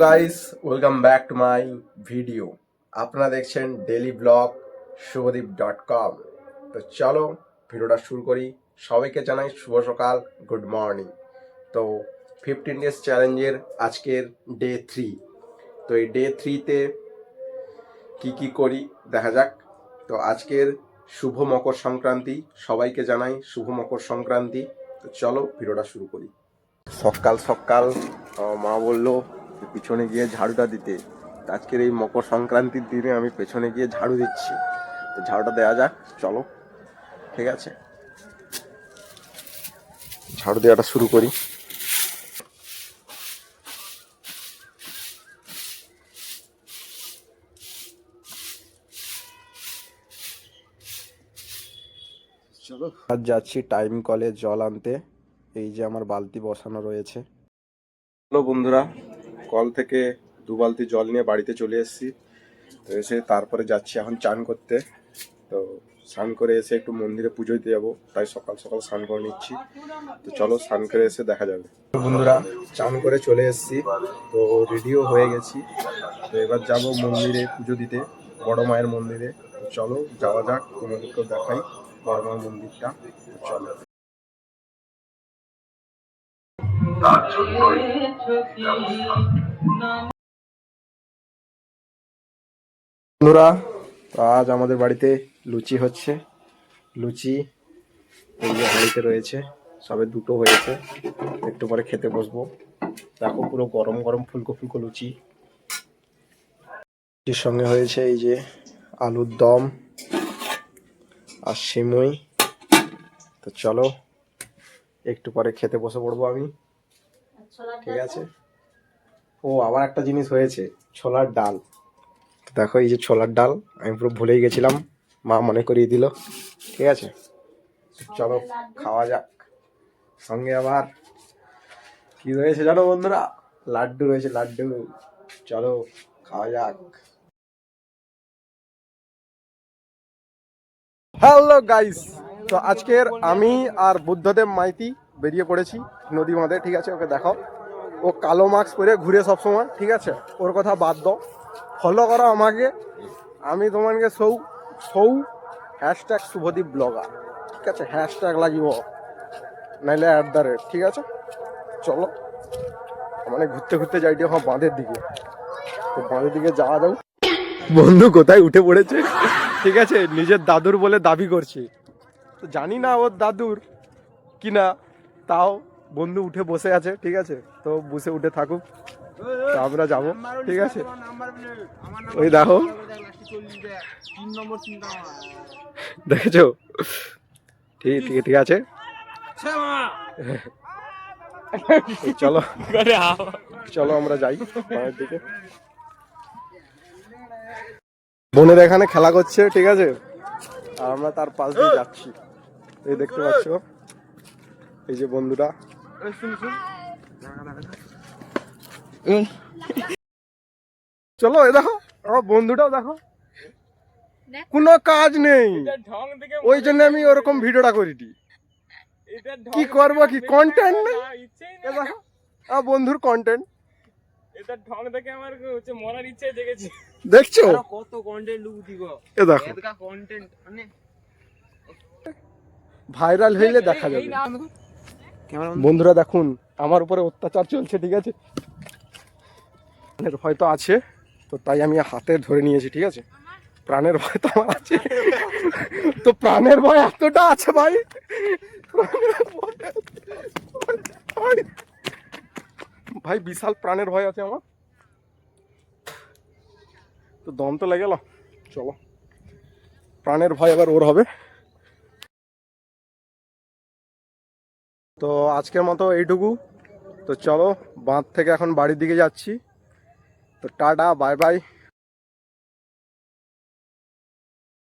Guys, welcome back to my video. আপনারা দেখছেন daily blog শুভদীপ.com। তো চলো ভিডিওটা শুরু করি। সবাইকে জানাই শুভ সকাল, গুড মর্নিং। তো 15 ডেজ চ্যালেঞ্জের আজকের ডে 3। তো এই ডে 3তে কি করি দেখা যাক। তো আজকের শুভ মকর সংক্রান্তি, সবাইকে জানাই শুভ মকর সংক্রান্তি। তো চলো ভিডিওটা শুরু করি। সকাল সকাল মা বললো পিছনে গিয়ে ঝাড়ুটা দিতে। আজকের এই মকর সংক্রান্তির দিনে আমি পেছনে গিয়ে ঝাড়ু দিচ্ছি। তো ঝাড়ুটা দেওয়া যাক, চলো। ঠিক আছে, ঝাড়ু দেওয়াটা শুরু করি। চলো, আজ যাচ্ছি টাইম কলে জল আনতে। এই যে আমার বালতি বসানো রয়েছে। হ্যালো বন্ধুরা, কল থেকে 2 বালতি জল নিয়ে বাড়িতে চলে এসেছি। তো এসে তারপরে যাচ্ছি এখন চান করতে। তো স্নান করে এসে একটু মন্দিরে পুজো দিতে যাবো, তাই সকাল সকাল স্নান করে নিচ্ছি। তো চলো স্নান করে এসে দেখা যাবে। বন্ধুরা, চান করে চলে এসেছি, তো রেডিও হয়ে গেছি। তো এবার যাবো মন্দিরে পুজো দিতে, বড় মায়ের মন্দিরে। তো চলো যাওয়া যাক, তোমাদেরকেও দেখাই বড় মায়ের মন্দিরটা। চলো। বন্ধুরা, আজ আমাদের বাড়িতে লুচি হচ্ছে। লুচি এই যে হাঁড়িতে রয়েছে, সবে 2টো হয়েছে। একটু পরে খেতে বসবো। দেখো পুরো গরম গরম ফুলকো ফুলকো লুচি। লুচির সঙ্গে হয়েছে এই যে আলুর দম আর সিমুই। তো চলো একটু পরে খেতে বসে পড়বো আমি। ঠিক আছে। ও আবার একটা জিনিস হয়েছে, ছোলার ডাল। দেখো এই যে ছোলার ডাল, আমি পুরো ভুলেই গেছিলাম, মা মনে করিয়ে দিল। ঠিক আছে, চলো খাওয়া যাক। সঙ্গে আবার কি রয়েছে জানো বন্ধুরা? লাড্ডু রয়েছে, লাড্ডু। চলো খাওয়া যাক। হ্যালো গাইস, তো আজকের আমি আর বুদ্ধদেব মাইতি বেরিয়ে পড়েছি নদী বাঁধে। ঠিক আছে, ওকে দেখাও। ও কালো মাস্ক পরে ঘুরে সবসময়। ঠিক আছে, ওর কথা বাদ দাও, ফলো করো আমাকে। আমি তোমাকে সৌ হ্যাশট্যাগ শুভদীপ ব্লগার। ঠিক আছে, হ্যাশট্যাগ লাগিব, নাইলে @। ঠিক আছে, চলো মানে ঘুরতে ঘুরতে যাই আমার বাঁধের দিকে। তো বাঁধের দিকে যাওয়া যাও। বন্ধু কোথায় উঠে পড়েছে, ঠিক আছে, নিজের দাদুর বলে দাবি করছে। তো জানি না ওর দাদুর কিনা, তাও বন্ধু উঠে বসে আছে। ঠিক আছে, তো বসে উঠে থাকুক, তো আমরা যাবো। ঠিক আছে, ওই দেখো, দেখেছো? ঠিক ঠিক ঠিক আছে, চলো চলো আমরা যাই মায়ের দিকে। বোনের এখানে খেলা করছে। ঠিক আছে, আর আমরা তার পাশ দিয়ে যাচ্ছি। এই দেখতে পাচ্ছ, এই যে বন্ধুরা। চলো এই দেখো আমার বন্ধুটাও দেখো, কোনো কাজ নেই, ওই জন্য আমি ওরকম ভিডিওটা করিনি। কি করবো, কি কন্টেন্ট নেই। দেখো আমার বন্ধুর কন্টেন্ট, এটা ঢং দেখে আমার হচ্ছে মরার ইচ্ছে জেগেছে। দেখছো কত কন্টেন্ট লুকি গো, এ দেখো এতটা কন্টেন্ট মানে ভাইরাল হইলে দেখা যাবে। বন্ধুরা দেখুন, আমার উপরে অত্যাচার চলছে। ঠিক আছে, হয়তো আছে, তো তাই আমি হাতে ধরে নিয়েছি। ঠিক আছে, প্রাণের ভয় তো আমার আছে। তো প্রাণের ভয় এতটা আছে ভাই, ভাই বিশাল প্রাণের ভয় আছে আমার। তো দম তো লেগে গেল। চলো, প্রাণের ভয় এবার ওর হবে। তো আজকের মতো এইটুকু। তো চলো, বাঁধ থেকে এখন বাড়ির দিকে যাচ্ছি। তো টাটা, বাই বাই।